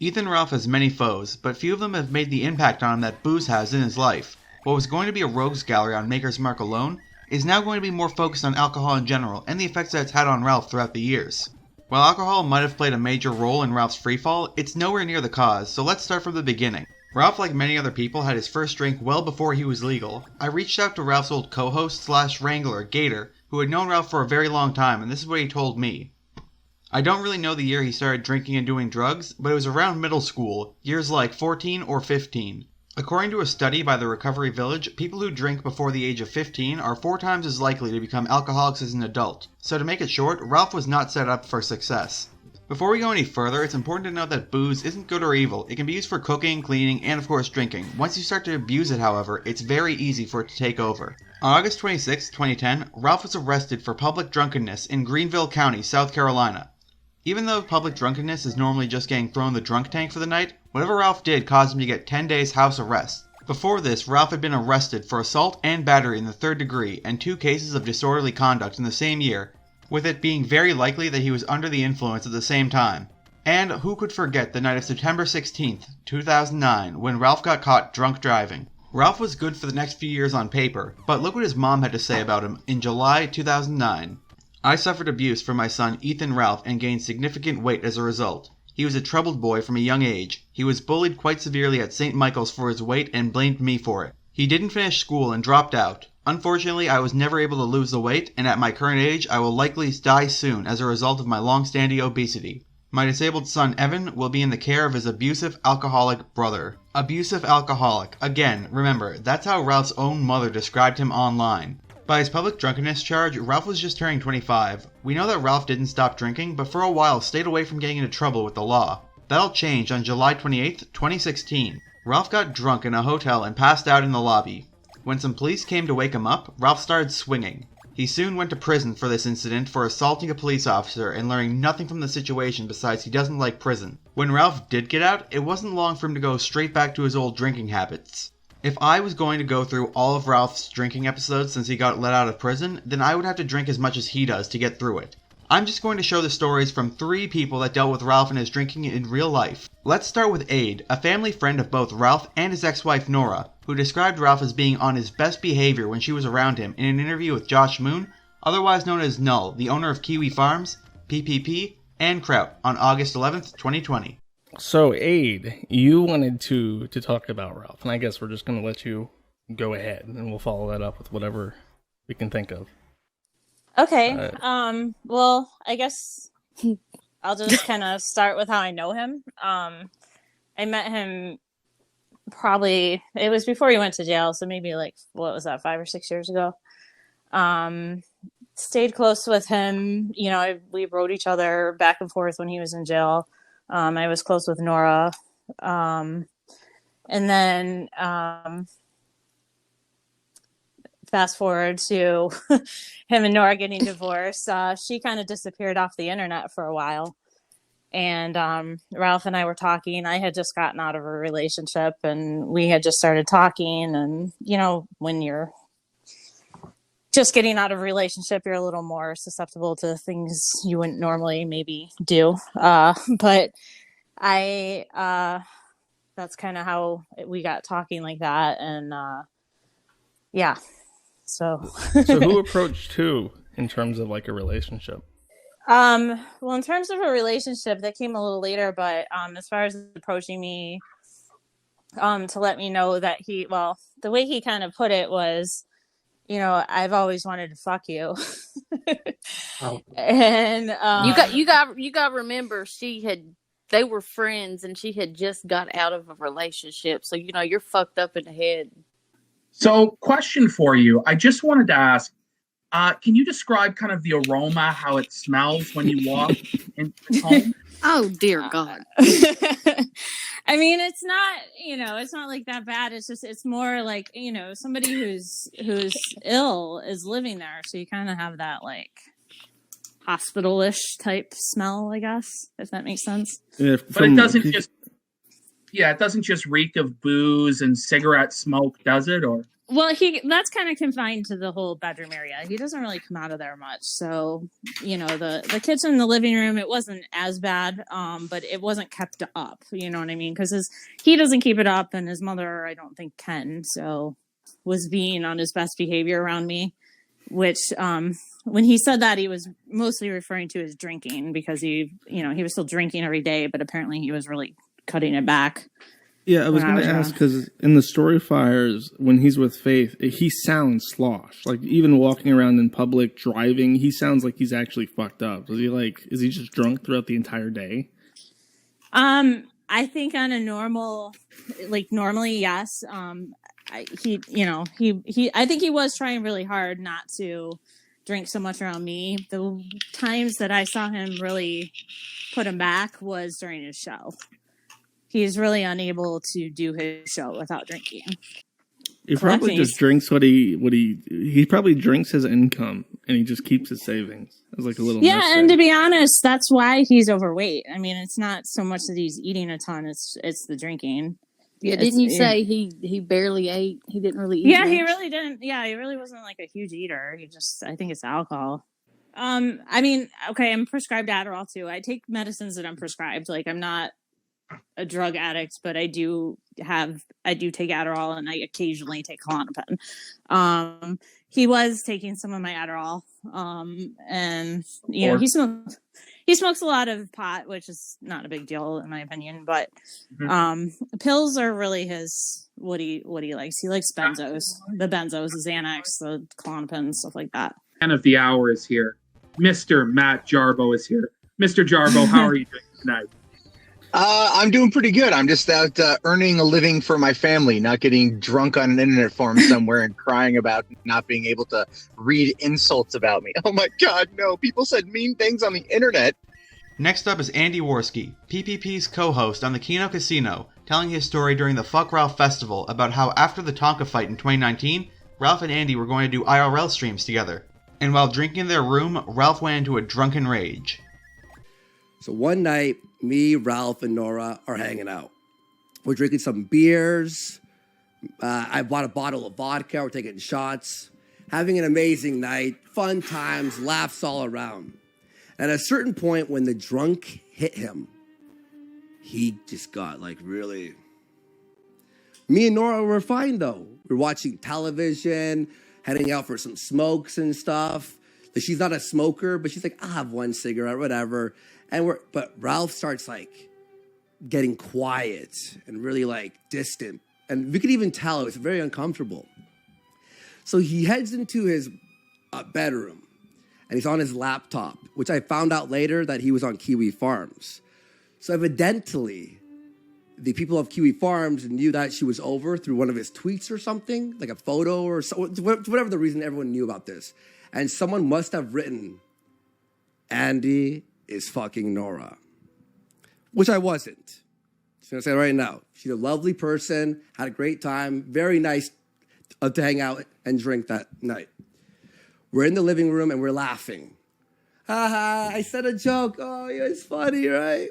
Ethan Ralph has many foes, but few of them have made the impact on him that booze has in his life. What was going to be a rogues gallery on Maker's Mark alone is now going to be more focused on alcohol in general and the effects that it's had on Ralph throughout the years. While alcohol might have played a major role in Ralph's freefall, it's nowhere near the cause, so let's start from the beginning. Ralph, like many other people, had his first drink well before he was legal. I reached out to Ralph's old co-host / wrangler, Gator, who had known Ralph for a very long time, and this is what he told me. I don't really know the year he started drinking and doing drugs, but it was around middle school, years like 14 or 15. According to a study by the Recovery Village, people who drink before the age of 15 are 4 times as likely to become alcoholics as an adult. So to make it short, Ralph was not set up for success. Before we go any further, it's important to note that booze isn't good or evil. It can be used for cooking, cleaning, and of course drinking. Once you start to abuse it, however, it's very easy for it to take over. On August 26, 2010, Ralph was arrested for public drunkenness in Greenville County, South Carolina. Even though public drunkenness is normally just getting thrown in the drunk tank for the night, whatever Ralph did caused him to get 10 days house arrest. Before this, Ralph had been arrested for assault and battery in the 3rd degree and 2 cases of disorderly conduct in the same year, with it being very likely that he was under the influence at the same time. And who could forget the night of September 16th, 2009, when Ralph got caught drunk driving. Ralph was good for the next few years on paper, but look what his mom had to say about him in July 2009. I suffered abuse from my son Ethan Ralph and gained significant weight as a result. He was a troubled boy from a young age. He was bullied quite severely at St. Michael's for his weight and blamed me for it. He didn't finish school and dropped out. Unfortunately, I was never able to lose the weight, and at my current age, I will likely die soon as a result of my long-standing obesity. My disabled son Evan will be in the care of his abusive alcoholic brother. Abusive alcoholic. Again, remember, that's how Ralph's own mother described him online. By his public drunkenness charge, Ralph was just turning 25. We know that Ralph didn't stop drinking, but for a while stayed away from getting into trouble with the law. That'll change on July 28, 2016. Ralph got drunk in a hotel and passed out in the lobby. When some police came to wake him up, Ralph started swinging. He soon went to prison for this incident for assaulting a police officer and learning nothing from the situation besides he doesn't like prison. When Ralph did get out, it wasn't long for him to go straight back to his old drinking habits. If I was going to go through all of Ralph's drinking episodes since he got let out of prison, then I would have to drink as much as he does to get through it. I'm just going to show the stories from 3 people that dealt with Ralph and his drinking in real life. Let's start with Aid, a family friend of both Ralph and his ex-wife Nora, who described Ralph as being on his best behavior when she was around him in an interview with Josh Moon, otherwise known as Null, the owner of Kiwi Farms, PPP, and Kraut, on August 11th, 2020. So, Aid, you wanted to talk about Ralph, and I guess we're just going to let you go ahead, and we'll follow that up with whatever we can think of. Okay. Well, I guess I'll just kind of start with how I know him. I met him probably, it was before he went to jail, so maybe like, what was that, 5 or 6 years ago? Stayed close with him. You know, we rode each other back and forth when he was in jail. I was close with Nora. And then fast forward to him and Nora getting divorced. She kind of disappeared off the internet for a while. And Ralph and I were talking. I had just gotten out of a relationship and we had just started talking. And, you know, when you're just getting out of a relationship, you're a little more susceptible to things you wouldn't normally maybe do. But that's kind of how we got talking like that. And yeah. So who approached who in terms of like a relationship? Well, in terms of a relationship, that came a little later, but as far as approaching me to let me know that the way he kind of put it was, you know, I've always wanted to fuck you. Oh. And you got to remember they were friends and she had just got out of a relationship. So, you know, you're fucked up in the head. So, question for you. I just wanted to ask, can you describe kind of the aroma, how it smells when you walk into the home? Oh, dear God. I mean, it's not, you know, it's not like that bad. It's just, it's more like, you know, somebody who's ill is living there. So you kind of have that like hospital-ish type smell, I guess, if that makes sense. But it doesn't just reek of booze and cigarette smoke, does it? Or Well, that's kind of confined to the whole bedroom area. He doesn't really come out of there much. So, the kitchen, the living room, it wasn't as bad, but it wasn't kept up. You know what I mean? Because he doesn't keep it up, and his mother, I don't think, can. So, was being on his best behavior around me, which, when he said that, he was mostly referring to his drinking, because he was still drinking every day, but apparently he was really cutting it back. Yeah, I was going to ask, because in the Story Fires, when he's with Faith, he sounds sloshed. Like, even walking around in public, driving, he sounds like he's actually fucked up. Is he just drunk throughout the entire day? I think on a normally, yes. I think he was trying really hard not to drink so much around me. The times that I saw him really put him back was during his show. He's really unable to do his show without drinking. He probably just drinks he probably drinks his income, and he just keeps his savings. It's like a little and to be honest, that's why he's overweight. I mean, it's not so much that he's eating a ton; it's the drinking. Yeah, didn't you say he barely ate? He didn't really eat. Yeah, much? he really didn't. Yeah, he really wasn't like a huge eater. I think it's alcohol. I mean, okay, I'm prescribed Adderall too. I take medicines that I'm prescribed. Like, I'm not a drug addict, but I do take Adderall, and I occasionally take Klonopin. He was taking some of my Adderall, and he smokes a lot of pot, which is not a big deal in my opinion. But pills are really what he likes. He likes benzos, the Xanax, the Klonopin, stuff like that. Man of the hour is here. Mr. Matt Jarbo is here. Mr. Jarbo, how are you doing tonight? I'm doing pretty good. I'm just out earning a living for my family, not getting drunk on an internet forum somewhere and crying about not being able to read insults about me. Oh my God, no. People said mean things on the internet. Next up is Andy Worski, PPP's co-host on the Kino Casino, telling his story during the Fuck Ralph Festival about how after the Tonka fight in 2019, Ralph and Andy were going to do IRL streams together. And while drinking in their room, Ralph went into a drunken rage. So one night, me, Ralph, and Nora are hanging out. We're drinking some beers. I bought a bottle of vodka. We're taking shots. Having an amazing night. Fun times. Laughs all around. At a certain point, when the drunk hit him, he just got really... Me and Nora were fine, though. We're watching television, heading out for some smokes and stuff. She's not a smoker, but she's like, I'll have one cigarette, whatever. But Ralph starts getting quiet and really distant. And we could even tell it was very uncomfortable. So he heads into his bedroom and he's on his laptop, which I found out later that he was on Kiwi Farms. So evidently, the people of Kiwi Farms knew that she was over through one of his tweets or something, like a photo or whatever the reason everyone knew about this. And someone must have written, Andy is fucking Nora, which I wasn't. Just gonna say it right now. She's a lovely person, had a great time, very nice to hang out and drink that night. We're in the living room and we're laughing. Ha, I said a joke. Oh, yeah, it's funny, right?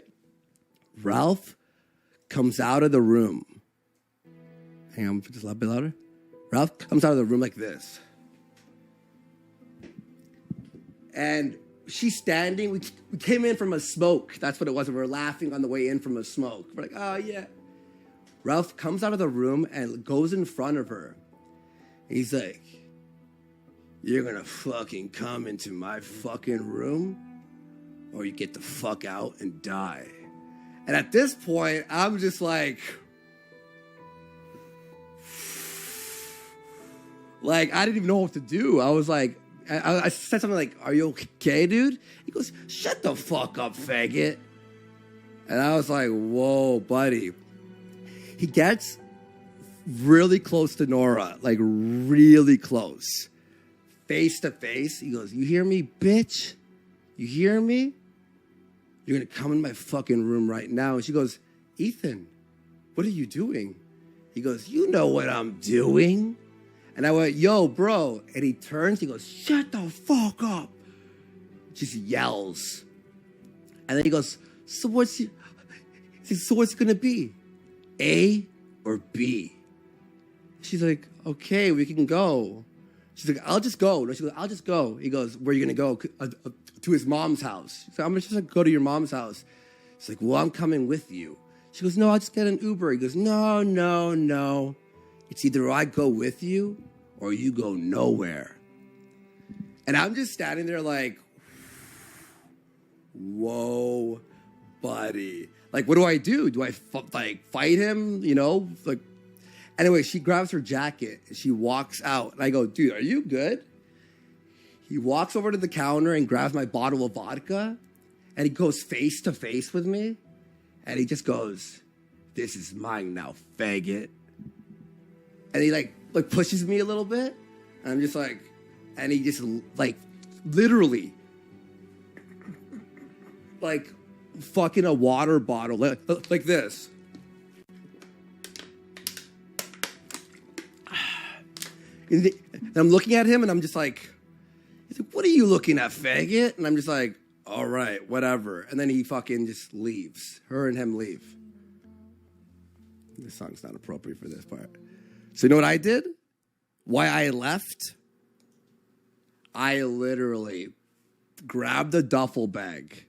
Ralph comes out of the room. Hang on, just a little bit louder. Ralph comes out of the room like this. And she's standing. We came in from a smoke. That's what it was. We were laughing on the way in from a smoke. We're like, oh, yeah. Ralph comes out of the room and goes in front of her. He's like, you're going to fucking come into my fucking room or you get the fuck out and die. And at this point, I'm just like, I didn't even know what to do. I was like, I said something like, are you okay, dude? He goes, shut the fuck up, faggot. And I was like, whoa, buddy. He gets really close to Nora, really close. Face to face. He goes, you hear me, bitch? You hear me? You're going to come in my fucking room right now. And she goes, Ethan, what are you doing? He goes, you know what I'm doing. And I went, yo, bro. And he turns, he goes, shut the fuck up. Just yells. And then he goes, so what's it gonna be? A or B? She's like, okay, we can go. She's like, I'll just go. She goes, I'll just go. He goes, where are you going to go? To his mom's house. She's like, I'm just going to go to your mom's house. She's like, well, I'm coming with you. She goes, no, I'll just get an Uber. He goes, no. It's either I go with you or you go nowhere. And I'm just standing there like, whoa, buddy. Like, what do I do? Do I fight him? You know, like, anyway, she grabs her jacket and she walks out. And I go, dude, are you good? He walks over to the counter and grabs my bottle of vodka. And he goes face to face with me. And he just goes, this is mine now, faggot. And he like pushes me a little bit. And I'm just like, and he just like literally like fucking a water bottle like this. And I'm looking at him and I'm just like, he's like, what are you looking at, faggot? And I'm just like, all right, whatever. And then he fucking just leaves. Her and him leave. This song's not appropriate for this part. So you know what I did? Why I left? I literally grabbed a duffel bag,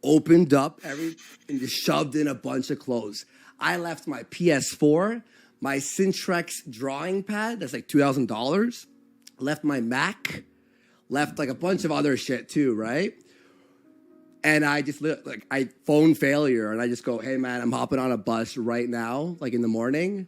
opened up and just shoved in a bunch of clothes. I left my PS4, my Syntrex drawing pad, that's like $2,000. Left my Mac, left like a bunch of other shit too, right? And I just I phone failure and I just go, hey man, I'm hopping on a bus right now, like in the morning.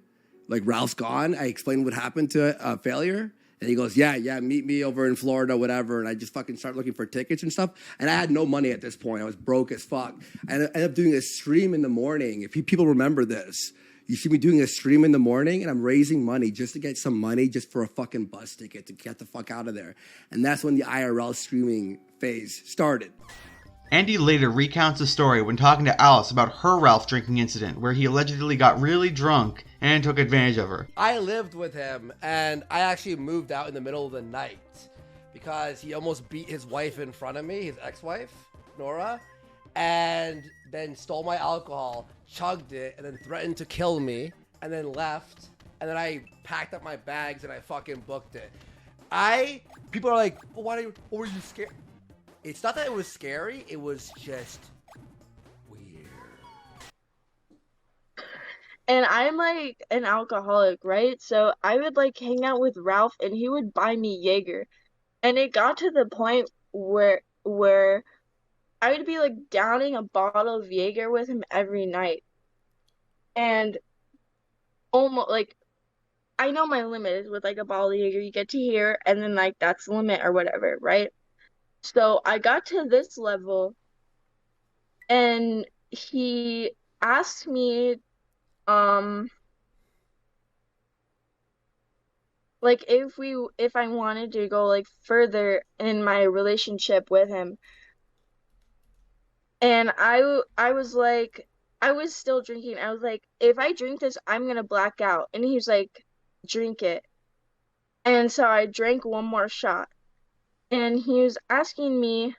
Like Ralph's gone. I explained what happened to failure. And he goes, yeah, meet me over in Florida, whatever. And I just fucking start looking for tickets and stuff. And I had no money at this point. I was broke as fuck. And I ended up doing a stream in the morning. If people remember this, you see me doing a stream in the morning and I'm raising money just to get some money just for a fucking bus ticket to get the fuck out of there. And that's when the IRL streaming phase started. Andy later recounts the story when talking to Alice about her Ralph drinking incident, where he allegedly got really drunk and took advantage of her. I lived with him, and I actually moved out in the middle of the night because he almost beat his wife in front of me, his ex-wife, Nora, and then stole my alcohol, chugged it, and then threatened to kill me, and then left, and then I packed up my bags and I fucking booked it. People are like, well, what were you scared? It's not that it was scary, it was just weird. And I'm like an alcoholic, right? So I would like hang out with Ralph and he would buy me Jaeger. And it got to the point where I would be like downing a bottle of Jaeger with him every night. And almost like I know my limit is with like a bottle of Jaeger, you get to here and then like that's the limit or whatever, right? So I got to this level and he asked me like if I wanted to go like further in my relationship with him. And I was like, I was still drinking. I was like, if I drink this, I'm gonna black out. And he was like, drink it. And so I drank one more shot. And he was asking me,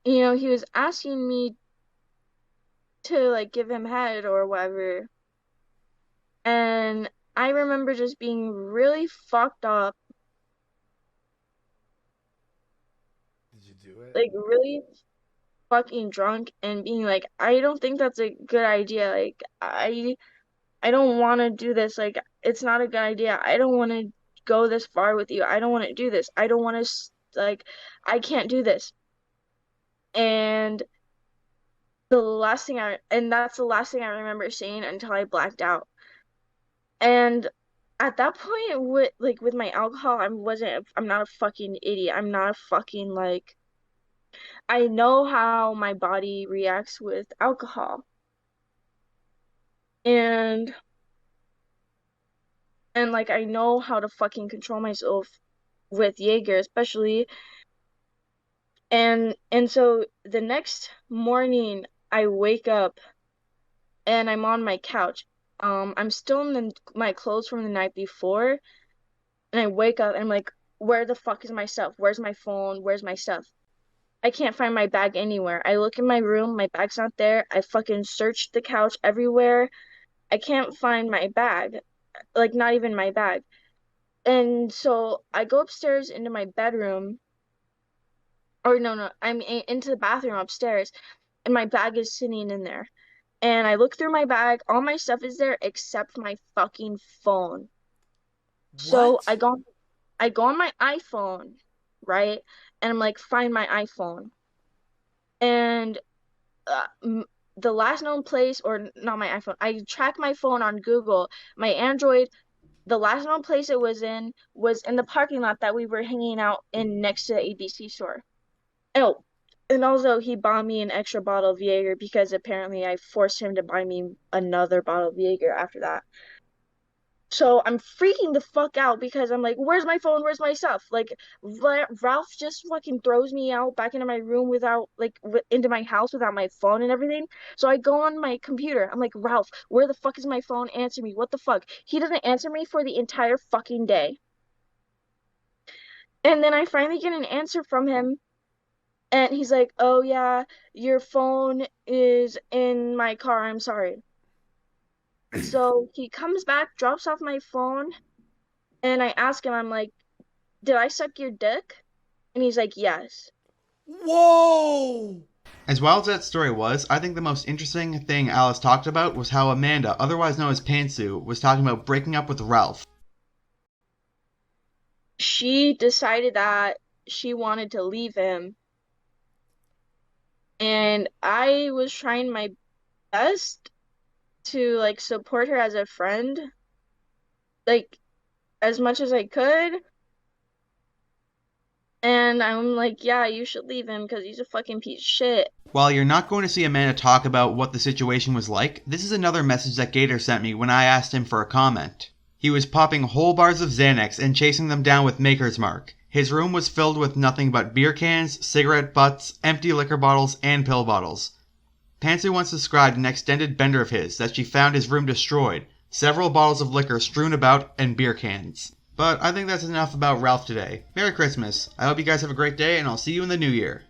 he was asking me to like give him head or whatever. And I remember just being really fucked up. Did you do it? Like really fucking drunk and being like, I don't think that's a good idea. Like I don't want to do this. Like it's not a good idea. I don't want to go this far with you. I don't want to do this. I don't want to like I can't do this. And that's the last thing I remember saying until I blacked out. And at that point, with my alcohol, I'm not a fucking idiot. I'm not a fucking like, I know how my body reacts with alcohol. And like, I know how to fucking control myself with Jaeger, especially. And so the next morning, I wake up and I'm on my couch. I'm still in my clothes from the night before, and I wake up and I'm like, where the fuck is my stuff? Where's my phone? Where's my stuff? I can't find my bag anywhere. I look in my room, my bag's not there. I fucking searched the couch everywhere. I can't find my bag. Like, not even my bag. And so I go upstairs into my bedroom. Or no, into the bathroom upstairs, and my bag is sitting in there. And I look through my bag, all my stuff is there except my fucking phone. So What? I go on my iPhone, right? And I'm like, find my iPhone. And the last known place, or not my iPhone, I track my phone on Google. My Android, the last known place it was in the parking lot that we were hanging out in next to the ABC store. Oh, and also he bought me an extra bottle of Jaeger because apparently I forced him to buy me another bottle of Jaeger after that. So I'm freaking the fuck out because I'm like, where's my phone? Where's my stuff? Like, Ralph just fucking throws me out back into my room without, like, into my house without my phone and everything. So I go on my computer. I'm like, Ralph, where the fuck is my phone? Answer me. What the fuck? He doesn't answer me for the entire fucking day. And then I finally get an answer from him. And he's like, oh yeah, your phone is in my car. I'm sorry. So he comes back, drops off my phone, and I ask him, I'm like, did I suck your dick? And he's like, yes. Whoa! As wild as that story was, I think the most interesting thing Alice talked about was how Amanda, otherwise known as Pantsu, was talking about breaking up with Ralph. She decided that she wanted to leave him. And I was trying my best to, like, support her as a friend, like, as much as I could. And I'm like, yeah, you should leave him because he's a fucking piece of shit. While you're not going to see Amanda talk about what the situation was like, this is another message that Gator sent me when I asked him for a comment. He was popping whole bars of Xanax and chasing them down with Maker's Mark. His room was filled with nothing but beer cans, cigarette butts, empty liquor bottles, and pill bottles. Pantsu once described an extended bender of his that she found his room destroyed, several bottles of liquor strewn about, and beer cans. But I think that's enough about Ralph today. Merry Christmas. I hope you guys have a great day, and I'll see you in the new year.